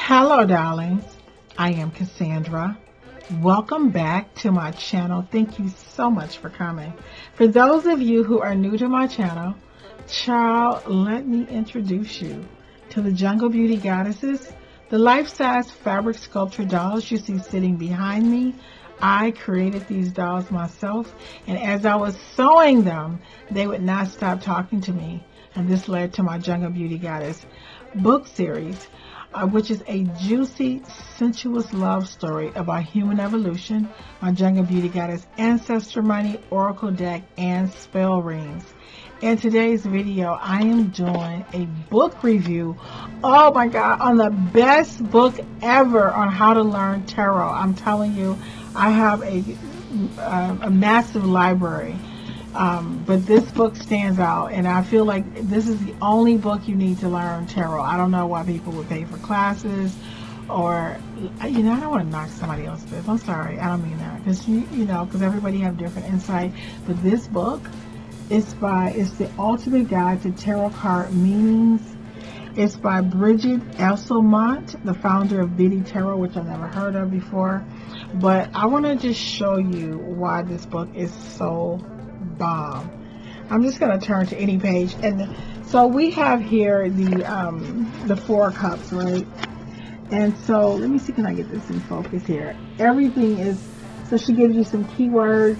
Hello, darlings. I am Cassandra. Welcome back to my channel. Thank you so much for coming. For those of you who are new to my channel, child, let me introduce you to the Jungle Beauty Goddesses, the life-size fabric sculpture dolls you see sitting behind me. I created these dolls myself, and as I was sewing them, they would not stop talking to me, and this led to my Jungle Beauty Goddess book series, which is a juicy, sensuous love story about human evolution, my Jungle Beauty Goddess ancestor money, oracle deck, and spell rings. In today's video, I am doing a book review, oh my god, on the best book ever on how to learn tarot. I'm telling you, I have a massive library. But this book stands out, and I feel like this is the only book you need to learn tarot. I don't know why people would pay for classes, or, I don't want to knock somebody else's business. I'm sorry, I don't mean that, because everybody have different insight. But this book, it's the ultimate guide to tarot card meanings. It's by Brigit Esselmont, the founder of Biddy Tarot, which I've never heard of before. But I want to just show you why this book is so bomb. I'm just going to turn to any page, and so we have here the Four Cups, right? And so let me see, can I get this in focus here? Everything is, so she gives you some keywords,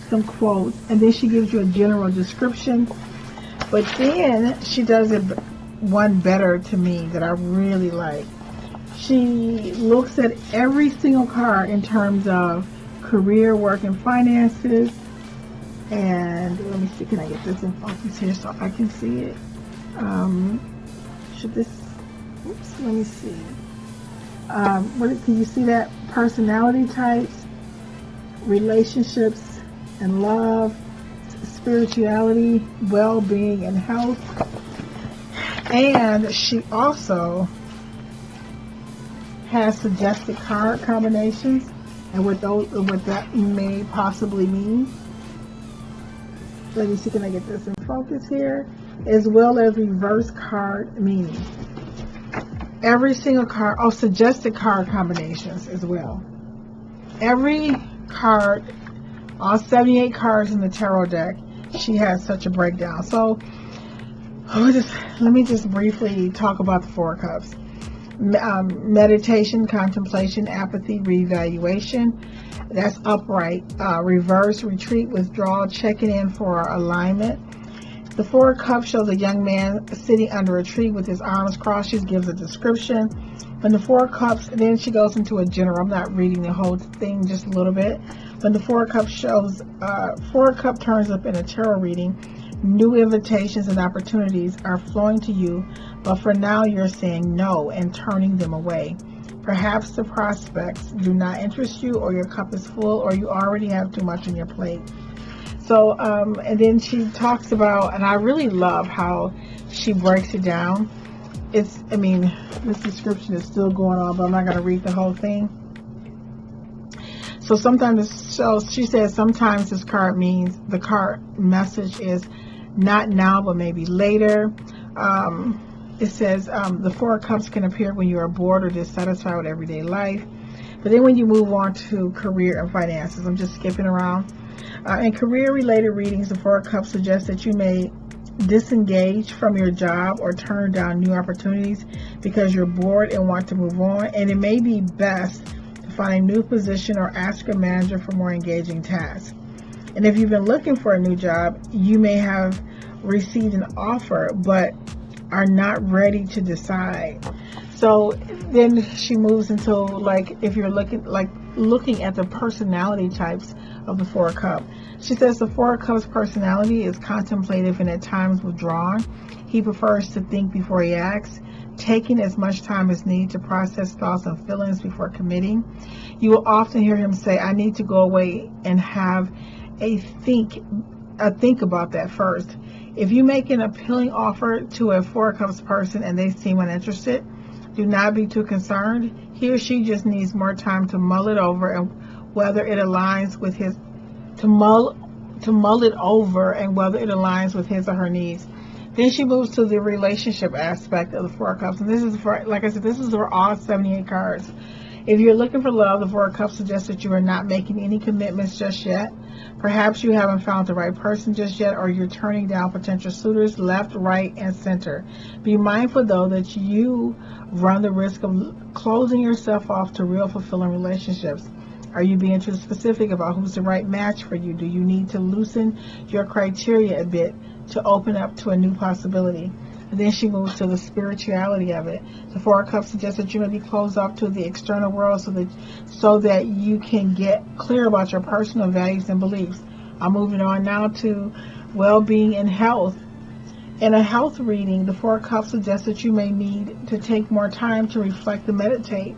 some quotes, and then she gives you a general description. But then she does it one better to me that I really like. She looks at every single card in terms of career, work, and finances. And let me see, can I get this in focus here so I can see it? Let me see. Can you see that? Personality types, relationships and love, spirituality, well-being, and health. And she also has suggested card combinations and what that may possibly mean. Let me see, can I get this in focus here? As well as reverse card meaning. Every single card, suggested card combinations as well. Every card, all 78 cards in the tarot deck, she has such a breakdown. So, let me just briefly talk about the Four Cups. Meditation, contemplation, apathy, reevaluation. That's upright. Reverse, retreat, withdrawal, checking in for alignment. The Four Cups shows a young man sitting under a tree with his arms crossed. She gives a description. When the Four Cups, then she goes into a general. I'm not reading the whole thing, just a little bit. When the Four Cups shows, Four Cup turns up in a tarot reading, new invitations and opportunities are flowing to you, but for now you're saying no and turning them away. Perhaps the prospects do not interest you, or your cup is full, or you already have too much on your plate. So, and then she talks about, and I really love how she breaks it down. This description is still going on, but I'm not going to read the whole thing. So she says sometimes this card means, the card message is not now, but maybe later. It says the Four Cups can appear when you are bored or dissatisfied with everyday life. But then when you move on to career and finances, I'm just skipping around. In career-related readings, the Four Cups suggests that you may disengage from your job or turn down new opportunities because you're bored and want to move on. And it may be best to find a new position or ask a manager for more engaging tasks. And if you've been looking for a new job, you may have received an offer, but are not ready to decide. So then she moves into, like, if you're looking at the personality types of the Four Cups. She says the Four Cups personality is contemplative and at times withdrawn. He prefers to think before he acts, taking as much time as needed to process thoughts and feelings before committing. You will often hear him say, I need to go away and have a think about that first. If you make an appealing offer to a Four Cups person and they seem uninterested, do not be too concerned. He or she just needs more time to mull it over and whether it aligns with his or her needs. Then she moves to the relationship aspect of the Four of Cups. And this is for, like I said, this is for all 78 cards. If you're looking for love, the Four of Cups suggests that you are not making any commitments just yet. Perhaps you haven't found the right person just yet, or you're turning down potential suitors left, right, and center. Be mindful, though, that you run the risk of closing yourself off to real fulfilling relationships. Are you being too specific about who's the right match for you? Do you need to loosen your criteria a bit to open up to a new possibility? And then she moves to the spirituality of it. The Four of Cups suggests that you may be closed off to the external world so that you can get clear about your personal values and beliefs. I'm moving on now to well-being and health. In a health reading, the Four of Cups suggests that you may need to take more time to reflect and meditate,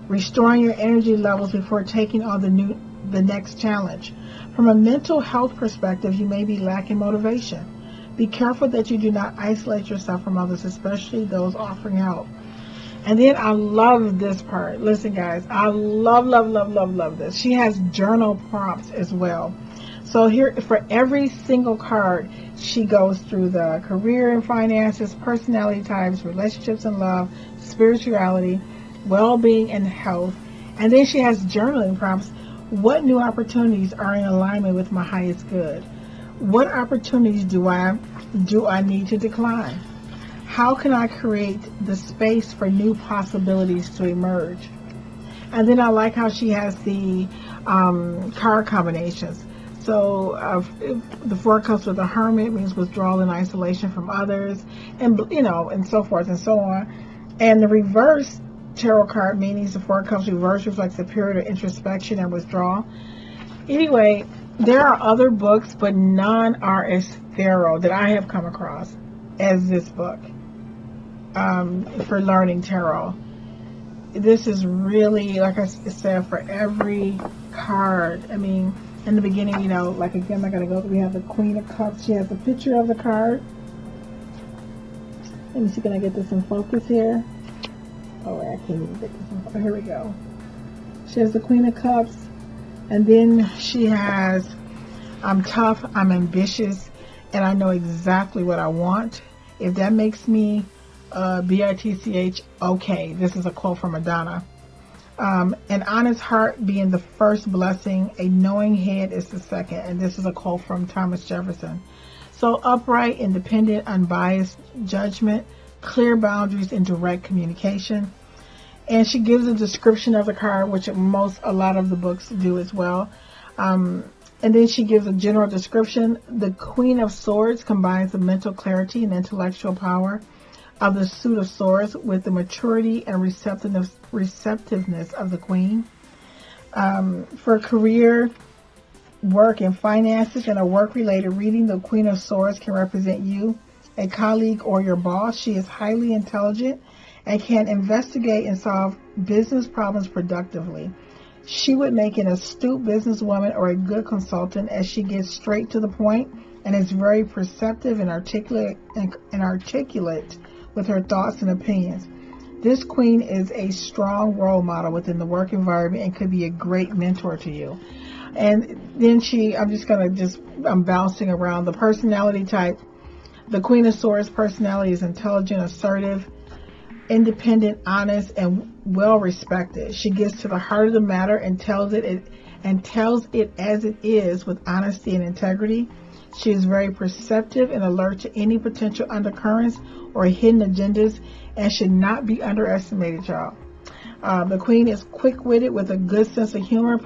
restoring your energy levels before taking on the next challenge. From a mental health perspective, you may be lacking motivation. Be careful that you do not isolate yourself from others, especially those offering help. And then I love this part. Listen, guys, I love this. She has journal prompts as well. So here, for every single card, she goes through the career and finances, personality types, relationships and love, spirituality, well-being and health. And then she has journaling prompts. What new opportunities are in alignment with my highest good? What opportunities do I need to decline? How can I create the space for new possibilities to emerge? And then I like how she has the card combinations. So the Four of Cups with the Hermit means withdrawal and isolation from others, and and so forth and so on. And the reverse tarot card meanings, the Four of Cups reverse reflects a period of introspection and withdrawal. Anyway, there are other books, but none are as thorough that I have come across as this book for learning tarot. This is really, like I said, for every card. I mean, in the beginning, like again, I gotta go. We have the Queen of Cups. She has a picture of the card. Let me see, can I get this in focus here? Oh, I can't even get this in focus. Here we go. She has the Queen of Cups. And then she has, I'm tough, I'm ambitious, and I know exactly what I want. If that makes me BITCH, okay. This is a quote from Madonna. An honest heart being the first blessing, a knowing head is the second. And this is a quote from Thomas Jefferson. So upright, independent, unbiased judgment, clear boundaries, and direct communication. And she gives a description of the card, which a lot of the books do as well. And then she gives a general description. The Queen of Swords combines the mental clarity and intellectual power of the Suit of Swords with the maturity and receptiveness of the Queen. For career, work, and finances, in a work-related reading, the Queen of Swords can represent you, a colleague, or your boss. She is highly intelligent and can investigate and solve business problems productively. She would make an astute businesswoman or a good consultant, as she gets straight to the point and is very perceptive and articulate with her thoughts and opinions. This queen is a strong role model within the work environment and could be a great mentor to you. And then I'm bouncing around the personality type. The Queen of Swords personality is intelligent, assertive, independent, honest, and well respected. She gets to the heart of the matter and tells it as it is with honesty and integrity. She is very perceptive and alert to any potential undercurrents or hidden agendas and should not be underestimated, y'all. The Queen is quick-witted with a good sense of humor,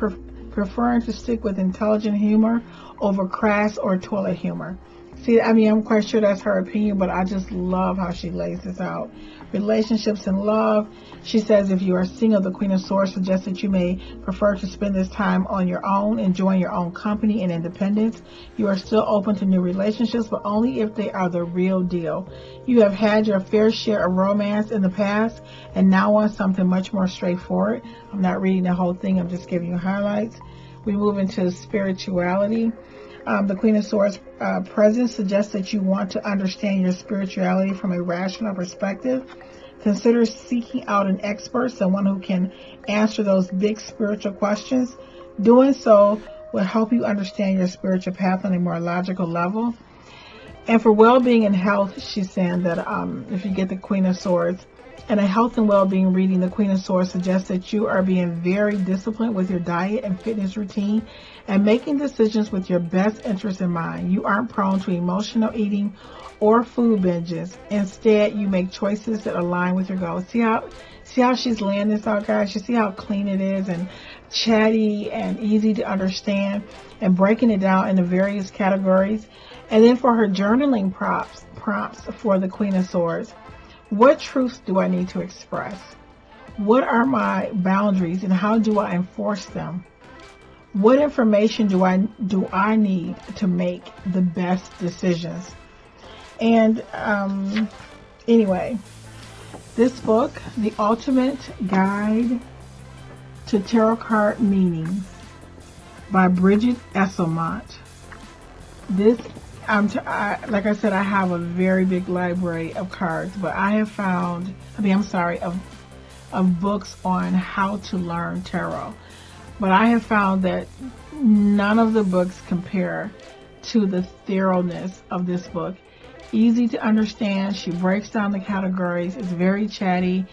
preferring to stick with intelligent humor over crass or toilet humor. See, I'm quite sure that's her opinion, but I just love how she lays this out. Relationships and love. She says if you are single, the Queen of Swords suggests that you may prefer to spend this time on your own, enjoying your own company and independence. You are still open to new relationships, but only if they are the real deal. You have had your fair share of romance in the past and now want something much more straightforward. I'm not reading the whole thing. I'm just giving you highlights. We move into spirituality. The Queen of Swords presence suggests that you want to understand your spirituality from a rational perspective. Consider seeking out an expert, someone who can answer those big spiritual questions. Doing so will help you understand your spiritual path on a more logical level. And for well-being and health, she's saying that if you get the Queen of Swords, and a health and well-being reading, the Queen of Swords suggests that you are being very disciplined with your diet and fitness routine and making decisions with your best interest in mind. You aren't prone to emotional eating or food binges. Instead, you make choices that align with your goals. See how she's laying this out, guys? You see how clean it is and chatty and easy to understand, and breaking it down into various categories. And then for her journaling prompts for the Queen of Swords, what truths do I need to express? What are my boundaries and how do I enforce them? What information do I need to make the best decisions? And anyway, this book, The Ultimate Guide to Tarot Card Meanings by Brigit Esselmont. This, like I said, I have a very big library of cards, but I have found, of books on how to learn tarot. But I have found that none of the books compare to the thoroughness of this book. Easy to understand. She breaks down the categories. It's very chatty.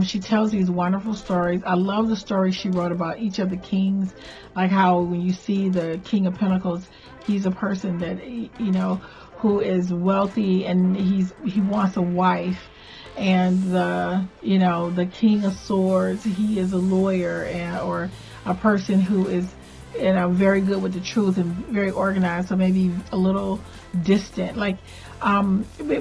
She tells these wonderful stories. I love the story she wrote about each of the kings, like how when you see the King of Pentacles, he's a person that, you know, who is wealthy and he wants a wife. And the King of Swords, he is a lawyer or a person who is, very good with the truth and very organized, so maybe a little distant. Like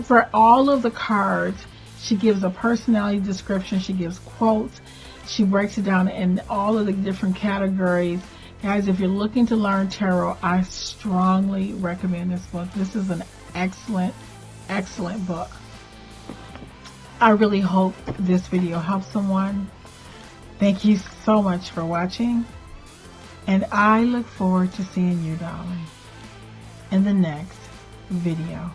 for all of the cards, she gives a personality description. She gives quotes. She breaks it down in all of the different categories. Guys, if you're looking to learn tarot, I strongly recommend this book. This is an excellent, excellent book. I really hope this video helps someone. Thank you so much for watching. And I look forward to seeing you, darling, in the next video.